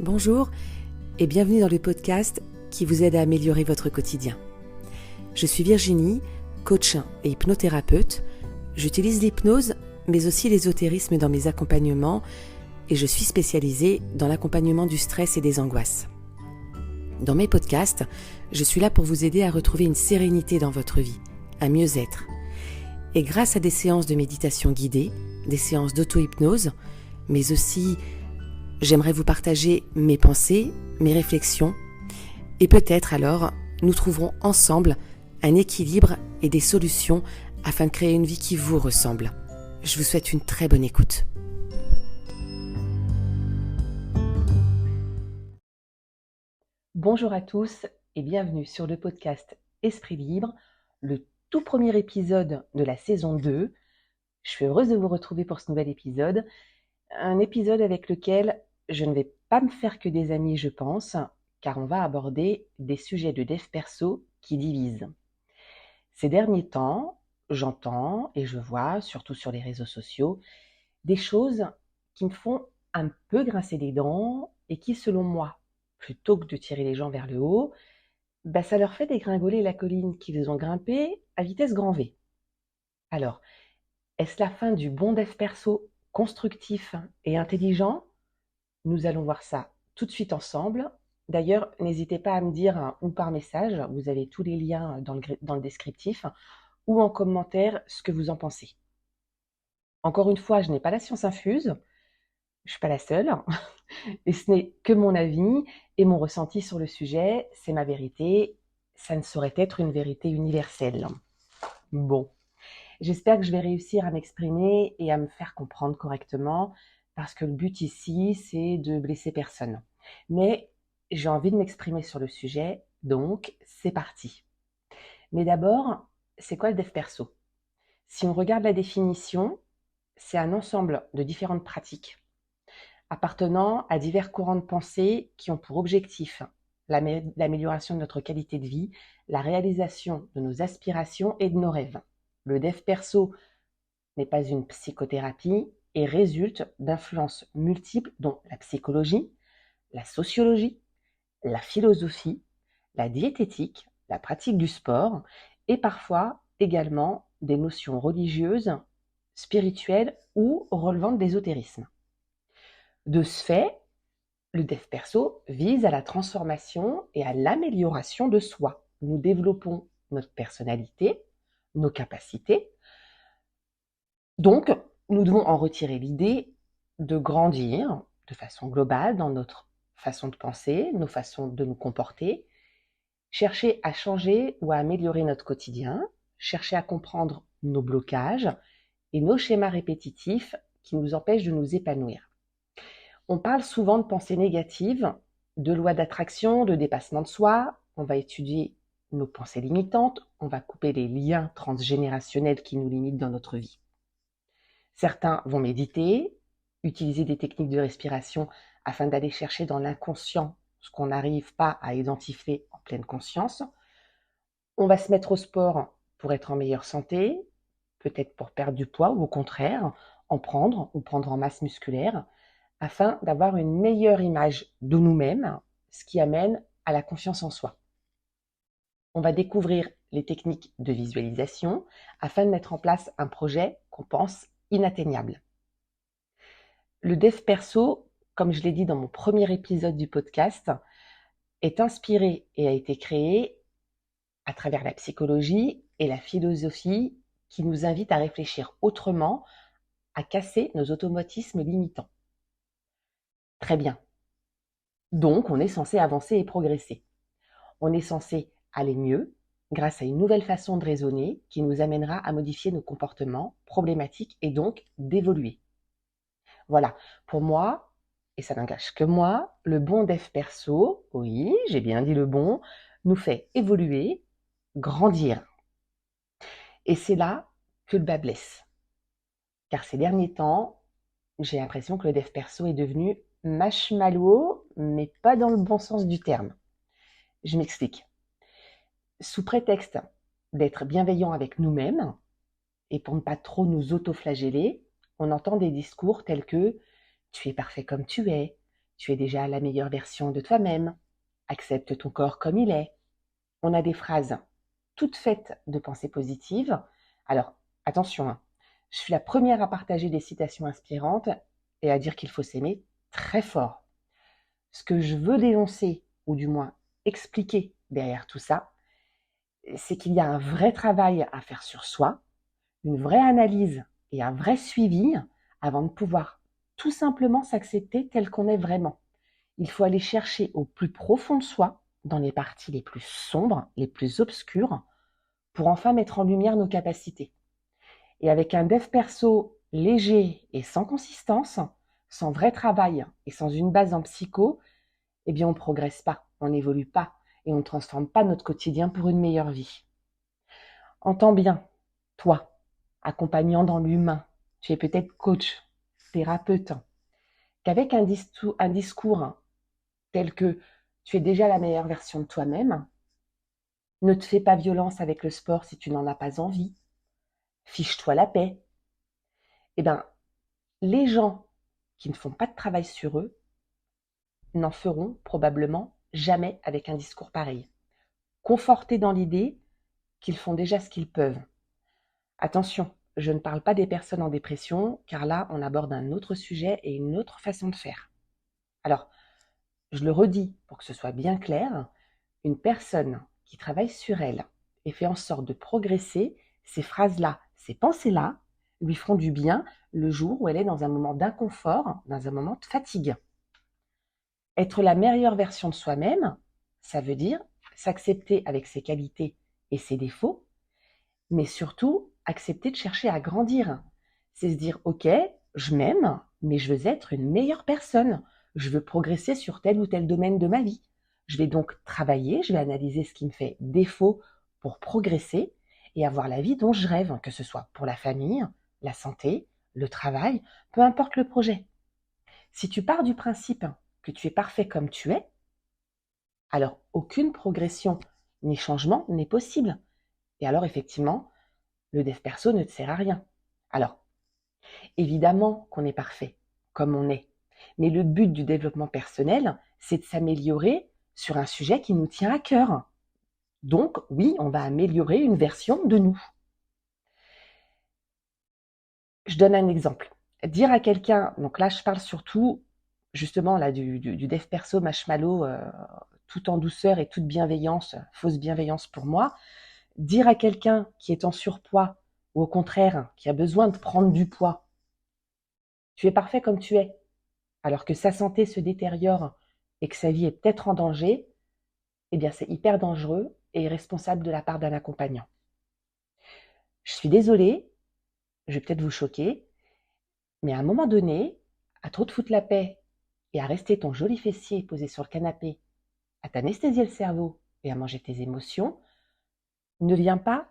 Bonjour et bienvenue dans le podcast qui vous aide à améliorer votre quotidien. Je suis Virginie, coach et hypnothérapeute. J'utilise l'hypnose mais aussi l'ésotérisme dans mes accompagnements et je suis spécialisée dans l'accompagnement du stress et des angoisses. Dans mes podcasts, je suis là pour vous aider à retrouver une sérénité dans votre vie, à mieux être. Et grâce à des séances de méditation guidée, des séances d'auto-hypnose, mais aussi j'aimerais vous partager mes pensées, mes réflexions, et peut-être alors nous trouverons ensemble un équilibre et des solutions afin de créer une vie qui vous ressemble. Je vous souhaite une très bonne écoute. Bonjour à tous et bienvenue sur le podcast Esprit Libre, le tout premier épisode de la saison 2. Je suis heureuse de vous retrouver pour ce nouvel épisode. Un épisode avec lequel je ne vais pas me faire que des amis, je pense, car on va aborder des sujets de dev perso qui divisent. Ces derniers temps, j'entends et je vois, surtout sur les réseaux sociaux, des choses qui me font un peu grincer des dents et qui, selon moi, plutôt que de tirer les gens vers le haut, ça leur fait dégringoler la colline qu'ils ont grimpée à vitesse grand V. Alors, est-ce la fin du bon dev perso constructif et intelligent ? Nous allons voir ça tout de suite ensemble. D'ailleurs, n'hésitez pas à me dire ou par message, vous avez tous les liens dans le descriptif, ou en commentaire ce que vous en pensez. Encore une fois, je n'ai pas la science infuse, je ne suis pas la seule, et ce n'est que mon avis et mon ressenti sur le sujet, c'est ma vérité, ça ne saurait être une vérité universelle. Bon, j'espère que je vais réussir à m'exprimer et à me faire comprendre correctement, parce que le but ici, c'est de blesser personne. Mais j'ai envie de m'exprimer sur le sujet, donc c'est parti. Mais d'abord, c'est quoi le dev perso ? Si on regarde la définition, c'est un ensemble de différentes pratiques appartenant à divers courants de pensée qui ont pour objectif l'amélioration de notre qualité de vie, la réalisation de nos aspirations et de nos rêves. Le dev perso n'est pas une psychothérapie et résulte d'influences multiples dont la psychologie, la sociologie, la philosophie, la diététique, la pratique du sport et parfois également des notions religieuses, spirituelles ou relevant de l'ésotérisme. De ce fait, le dev perso vise à la transformation et à l'amélioration de soi. Nous développons notre personnalité, nos capacités. Donc, nous devons en retirer l'idée de grandir de façon globale dans notre façon de penser, nos façons de nous comporter, chercher à changer ou à améliorer notre quotidien, chercher à comprendre nos blocages et nos schémas répétitifs qui nous empêchent de nous épanouir. On parle souvent de pensées négatives, de loi d'attraction, de dépassement de soi. On va étudier nos pensées limitantes, on va couper les liens transgénérationnels qui nous limitent dans notre vie. Certains vont méditer, utiliser des techniques de respiration afin d'aller chercher dans l'inconscient ce qu'on n'arrive pas à identifier en pleine conscience. On va se mettre au sport pour être en meilleure santé, peut-être pour perdre du poids ou au contraire, en prendre ou prendre en masse musculaire, afin d'avoir une meilleure image de nous-mêmes, ce qui amène à la confiance en soi. On va découvrir les techniques de visualisation afin de mettre en place un projet qu'on pense inatteignable. Le dev perso, comme je l'ai dit dans mon premier épisode du podcast, est inspiré et a été créé à travers la psychologie et la philosophie qui nous invitent à réfléchir autrement, à casser nos automatismes limitants. Très bien. Donc, on est censé avancer et progresser. On est censé aller mieux grâce à une nouvelle façon de raisonner qui nous amènera à modifier nos comportements problématiques et donc d'évoluer. Voilà, pour moi, et ça n'engage que moi, le bon dev perso, oui, j'ai bien dit le bon, nous fait évoluer, grandir. Et c'est là que le bât blesse. Car ces derniers temps, j'ai l'impression que le dev perso est devenu marshmallow, mais pas dans le bon sens du terme. Je m'explique. Sous prétexte d'être bienveillant avec nous-mêmes, et pour ne pas trop nous auto-flageller, on entend des discours tels que « tu es parfait comme tu es »,« tu es déjà la meilleure version de toi-même, accepte ton corps comme il est. On a des phrases toutes faites de pensées positives. Alors, attention, hein, je suis la première à partager des citations inspirantes et à dire qu'il faut s'aimer très fort. Ce que je veux dénoncer, ou du moins expliquer derrière tout ça, c'est qu'il y a un vrai travail à faire sur soi, une vraie analyse et un vrai suivi avant de pouvoir tout simplement s'accepter tel qu'on est vraiment. Il faut aller chercher au plus profond de soi, dans les parties les plus sombres, les plus obscures, pour enfin mettre en lumière nos capacités. Et avec un dev perso léger et sans consistance, sans vrai travail et sans une base en psycho, eh bien on ne progresse pas, on n'évolue pas et on ne transforme pas notre quotidien pour une meilleure vie. Entends bien, toi, accompagnant dans l'humain, tu es peut-être coach, thérapeute, qu'avec un discours tel que tu es déjà la meilleure version de toi-même, ne te fais pas violence avec le sport si tu n'en as pas envie, fiche-toi la paix. Eh bien, les gens qui ne font pas de travail sur eux n'en feront probablement jamais avec un discours pareil. Confortés dans l'idée qu'ils font déjà ce qu'ils peuvent. Attention, je ne parle pas des personnes en dépression, car là, on aborde un autre sujet et une autre façon de faire. Alors, je le redis pour que ce soit bien clair, une personne qui travaille sur elle et fait en sorte de progresser, ces phrases-là, ces pensées-là, lui feront du bien le jour où elle est dans un moment d'inconfort, dans un moment de fatigue. Être la meilleure version de soi-même, ça veut dire s'accepter avec ses qualités et ses défauts, mais surtout accepter de chercher à grandir. C'est se dire, ok, je m'aime, mais je veux être une meilleure personne. Je veux progresser sur tel ou tel domaine de ma vie. Je vais donc travailler, je vais analyser ce qui me fait défaut pour progresser et avoir la vie dont je rêve, que ce soit pour la famille, la santé, le travail, peu importe le projet. Si tu pars du principe que tu es parfait comme tu es, alors aucune progression ni changement n'est possible. Et alors effectivement, le dev perso ne te sert à rien. Alors, évidemment qu'on est parfait, comme on est. Mais le but du développement personnel, c'est de s'améliorer sur un sujet qui nous tient à cœur. Donc, oui, on va améliorer une version de nous. Je donne un exemple. Dire à quelqu'un, donc là je parle surtout justement là du dev perso marshmallow, tout en douceur et toute bienveillance, fausse bienveillance pour moi. Dire à quelqu'un qui est en surpoids ou au contraire qui a besoin de prendre du poids, tu es parfait comme tu es, alors que sa santé se détériore et que sa vie est peut-être en danger, eh bien c'est hyper dangereux et irresponsable de la part d'un accompagnant. Je suis désolée, je vais peut-être vous choquer, mais à un moment donné, à trop te foutre la paix et à rester ton joli fessier posé sur le canapé, à t'anesthésier le cerveau et à manger tes émotions, ne viens pas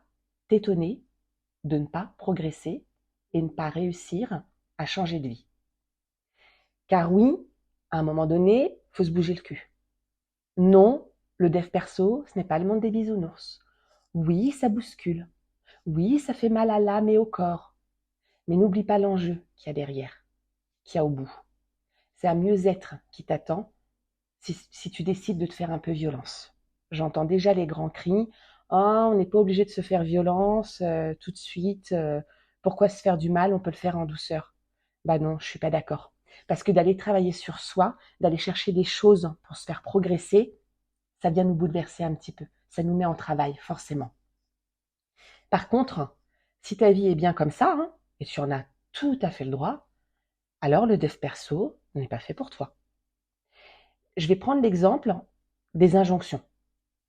t'étonner de ne pas progresser et ne pas réussir à changer de vie. Car oui, à un moment donné, il faut se bouger le cul. Non, le dev perso, ce n'est pas le monde des bisounours. Oui, ça bouscule. Oui, ça fait mal à l'âme et au corps. Mais n'oublie pas l'enjeu qu'il y a derrière, qu'il y a au bout. C'est un mieux-être qui t'attend si tu décides de te faire un peu violence. J'entends déjà les grands cris. Ah, on n'est pas obligé de se faire violence tout de suite. Pourquoi se faire du mal? On peut le faire en douceur. Bah non, je suis pas d'accord. Parce que d'aller travailler sur soi, d'aller chercher des choses pour se faire progresser, ça vient nous bouleverser un petit peu. Ça nous met en travail, forcément. Par contre, si ta vie est bien comme ça, hein, et tu en as tout à fait le droit, alors le dev perso n'est pas fait pour toi. Je vais prendre l'exemple des injonctions.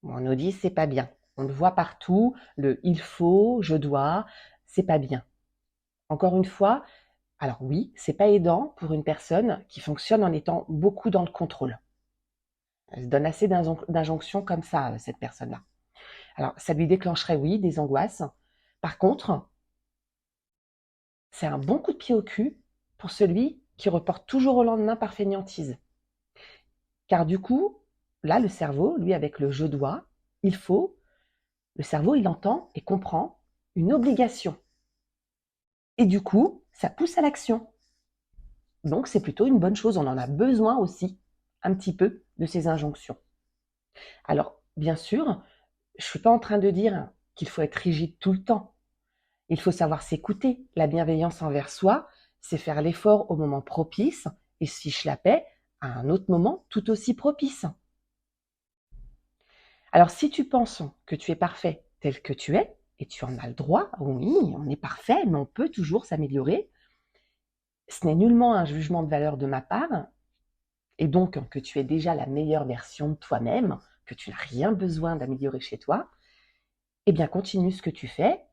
On nous dit c'est pas bien. On le voit partout, le il faut, je dois, c'est pas bien. Encore une fois, alors oui, c'est pas aidant pour une personne qui fonctionne en étant beaucoup dans le contrôle. Elle se donne assez d'injonctions comme ça, cette personne-là. Alors, ça lui déclencherait, oui, des angoisses. Par contre, c'est un bon coup de pied au cul pour celui qui reporte toujours au lendemain par fainéantise. Car du coup, là, le cerveau, lui, avec le je dois, il faut, le cerveau, il entend et comprend une obligation. Et du coup, ça pousse à l'action. Donc, c'est plutôt une bonne chose, on en a besoin aussi. un petit peu de ces injonctions. Alors, bien sûr, je ne suis pas en train de dire qu'il faut être rigide tout le temps. Il faut savoir s'écouter. La bienveillance envers soi, c'est faire l'effort au moment propice et se fiche la paix à un autre moment tout aussi propice. Alors, si tu penses que tu es parfait tel que tu es, et tu en as le droit, oui, on est parfait, mais on peut toujours s'améliorer, ce n'est nullement un jugement de valeur de ma part, et donc que tu es déjà la meilleure version de toi-même, que tu n'as rien besoin d'améliorer chez toi, eh bien continue ce que tu fais.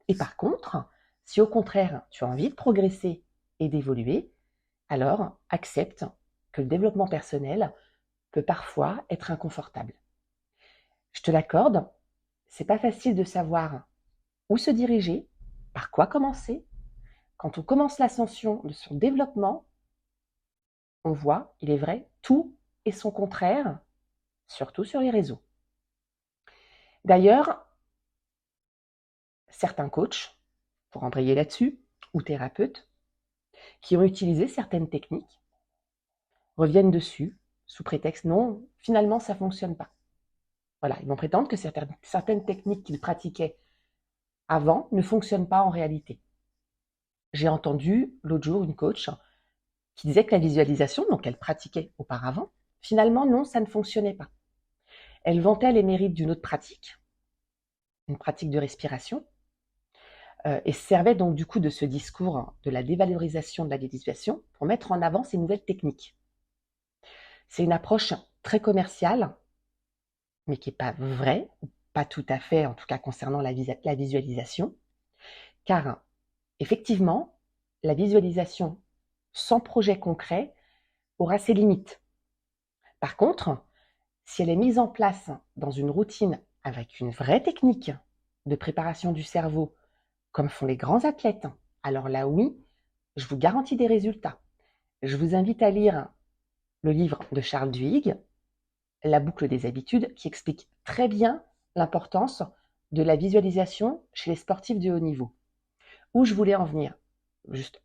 Et par contre, si au contraire tu as envie de progresser et d'évoluer, alors accepte que le développement personnel peut parfois être inconfortable. Je te l'accorde, c'est pas facile de savoir où se diriger, par quoi commencer. Quand on commence l'ascension de son développement, on voit, il est vrai, tout et son contraire, surtout sur les réseaux. D'ailleurs, certains coachs, pour embrayer là-dessus, ou thérapeutes, qui ont utilisé certaines techniques, reviennent dessus sous prétexte non, finalement ça ne fonctionne pas. Voilà, ils vont prétendre que certaines techniques qu'ils pratiquaient avant ne fonctionnent pas en réalité. J'ai entendu l'autre jour une coach qui disait que la visualisation, donc elle pratiquait auparavant, finalement non, ça ne fonctionnait pas. Elle vantait les mérites d'une autre pratique, une pratique de respiration, et servait donc du coup de ce discours de la dévalorisation de la visualisation pour mettre en avant ces nouvelles techniques. C'est une approche très commerciale, mais qui n'est pas vraie, pas tout à fait, en tout cas concernant la visualisation, car effectivement, la visualisation sans projet concret aura ses limites. Par contre, si elle est mise en place dans une routine avec une vraie technique de préparation du cerveau, comme font les grands athlètes, alors là oui, je vous garantis des résultats. Je vous invite à lire le livre de Charles Duhigg, La boucle des habitudes, qui explique très bien l'importance de la visualisation chez les sportifs de haut niveau. Où je voulais en venir, juste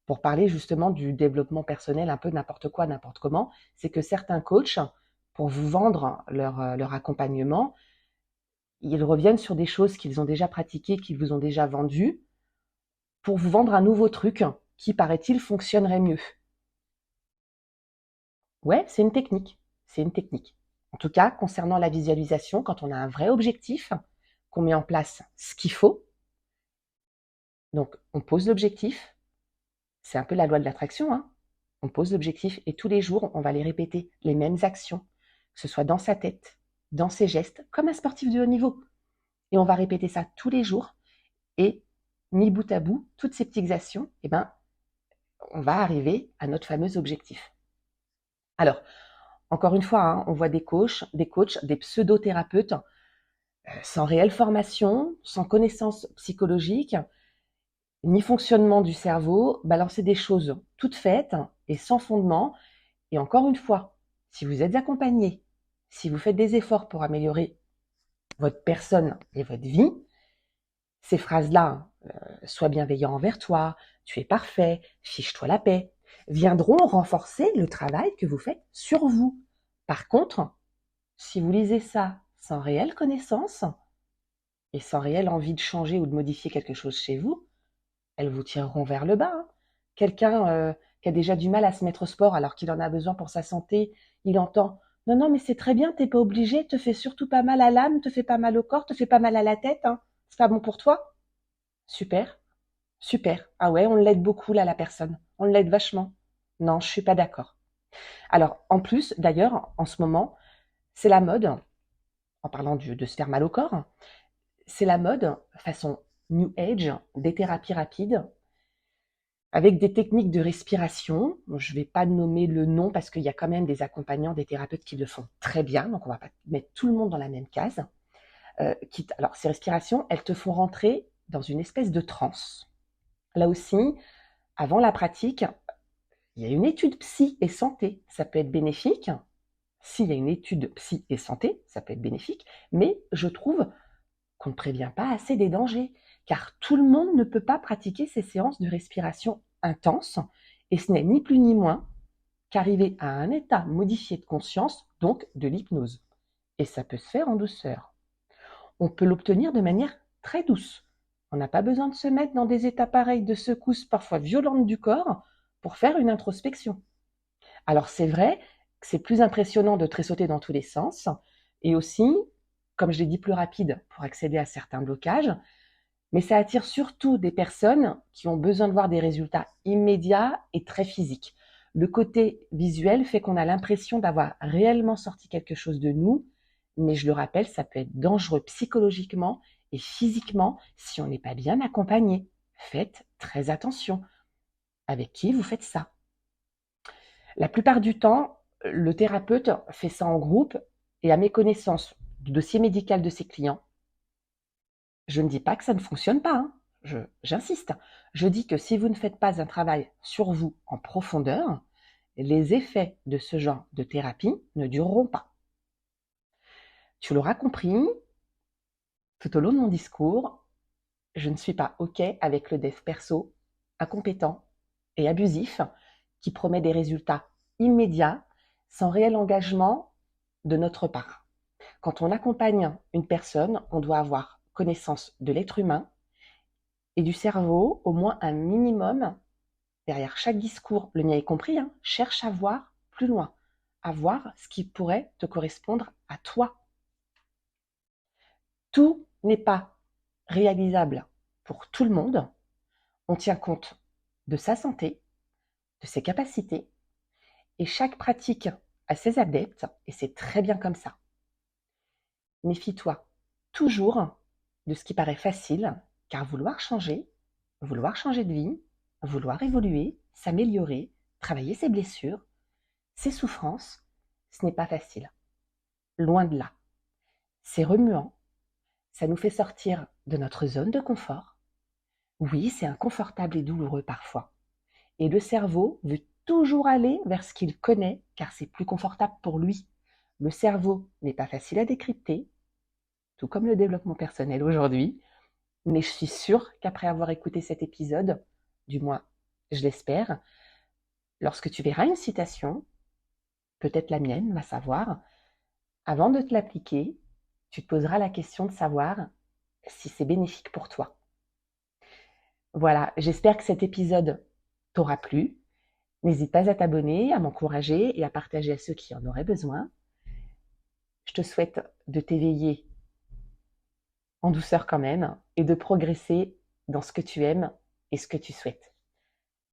pour parler justement du développement personnel, un peu n'importe quoi, n'importe comment, c'est que certains coachs, pour vous vendre leur accompagnement, ils reviennent sur des choses qu'ils ont déjà pratiquées, qu'ils vous ont déjà vendues, pour vous vendre un nouveau truc qui, paraît-il, fonctionnerait mieux. Ouais, c'est une technique. C'est une technique. En tout cas, concernant la visualisation, quand on a un vrai objectif, qu'on met en place ce qu'il faut, donc on pose l'objectif, c'est un peu la loi de l'attraction, hein. On pose l'objectif et tous les jours, on va les répéter, les mêmes actions, que ce soit dans sa tête, dans ses gestes, comme un sportif de haut niveau. Et on va répéter ça tous les jours et, mis bout à bout, toutes ces petites actions, eh ben, on va arriver à notre fameux objectif. Alors, encore une fois, hein, on voit des coachs, des pseudo-thérapeutes sans réelle formation, sans connaissance psychologique, ni fonctionnement du cerveau, balancer des choses toutes faites et sans fondement. Et encore une fois, si vous êtes accompagné, si vous faites des efforts pour améliorer votre personne et votre vie, ces phrases-là, sois bienveillant envers toi, tu es parfait, fiche-toi la paix, viendront renforcer le travail que vous faites sur vous. Par contre, si vous lisez ça sans réelle connaissance et sans réelle envie de changer ou de modifier quelque chose chez vous, elles vous tireront vers le bas, hein. Quelqu'un qui a déjà du mal à se mettre au sport alors qu'il en a besoin pour sa santé, il entend « Non, non, mais c'est très bien, t'es pas obligé, te fais surtout pas mal à l'âme, te fais pas mal au corps, te fais pas mal à la tête, hein. C'est pas bon pour toi ?» Super, super. Ah ouais, on l'aide beaucoup là, la personne. On l'aide vachement. Non, je suis pas d'accord. Alors, en plus, d'ailleurs, en ce moment, c'est la mode, en parlant de se faire mal au corps, c'est la mode façon New Age, des thérapies rapides, avec des techniques de respiration. Je ne vais pas nommer le nom parce qu'il y a quand même des accompagnants, des thérapeutes qui le font très bien, donc on ne va pas mettre tout le monde dans la même case. Alors, ces respirations, elles te font rentrer dans une espèce de transe. Là aussi, avant la pratique, il y a une étude psy et santé, ça peut être bénéfique. S'il y a une étude psy et santé, ça peut être bénéfique, mais je trouve qu'on ne prévient pas assez des dangers, car tout le monde ne peut pas pratiquer ces séances de respiration intense, et ce n'est ni plus ni moins qu'arriver à un état modifié de conscience, donc de l'hypnose. Et ça peut se faire en douceur. On peut l'obtenir de manière très douce. On n'a pas besoin de se mettre dans des états pareils de secousses parfois violentes du corps pour faire une introspection. Alors c'est vrai que c'est plus impressionnant de tressauter dans tous les sens et aussi, comme je l'ai dit, plus rapide pour accéder à certains blocages, mais ça attire surtout des personnes qui ont besoin de voir des résultats immédiats et très physiques. Le côté visuel fait qu'on a l'impression d'avoir réellement sorti quelque chose de nous, mais je le rappelle, ça peut être dangereux psychologiquement et physiquement si on n'est pas bien accompagné. Faites très attention. Avec qui vous faites ça? La plupart du temps, le thérapeute fait ça en groupe et à mes connaissances du dossier médical de ses clients, je ne dis pas que ça ne fonctionne pas, hein. J'insiste. Je dis que si vous ne faites pas un travail sur vous en profondeur, les effets de ce genre de thérapie ne dureront pas. Tu l'auras compris, tout au long de mon discours, je ne suis pas OK avec le dev perso incompétent et abusif qui promet des résultats immédiats sans réel engagement de notre part. Quand on accompagne une personne, on doit avoir connaissance de l'être humain et du cerveau, au moins un minimum. Derrière chaque discours, le mien est compris, hein, cherche à voir plus loin, à voir ce qui pourrait te correspondre à toi. Tout n'est pas réalisable pour tout le monde. On tient compte de sa santé, de ses capacités, et chaque pratique a ses adeptes, et c'est très bien comme ça. Méfie-toi toujours de ce qui paraît facile, car vouloir changer de vie, vouloir évoluer, s'améliorer, travailler ses blessures, ses souffrances, ce n'est pas facile. Loin de là. C'est remuant, ça nous fait sortir de notre zone de confort. Oui, c'est inconfortable et douloureux parfois. Et le cerveau veut toujours aller vers ce qu'il connaît, car c'est plus confortable pour lui. Le cerveau n'est pas facile à décrypter, tout comme le développement personnel aujourd'hui, mais je suis sûre qu'après avoir écouté cet épisode, du moins je l'espère, lorsque tu verras une citation, peut-être la mienne, va savoir, avant de te l'appliquer, tu te poseras la question de savoir si c'est bénéfique pour toi. Voilà, j'espère que cet épisode t'aura plu. N'hésite pas à t'abonner, à m'encourager et à partager à ceux qui en auraient besoin. Je te souhaite de t'éveiller en douceur quand même et de progresser dans ce que tu aimes et ce que tu souhaites.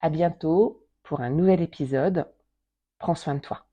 À bientôt pour un nouvel épisode. Prends soin de toi.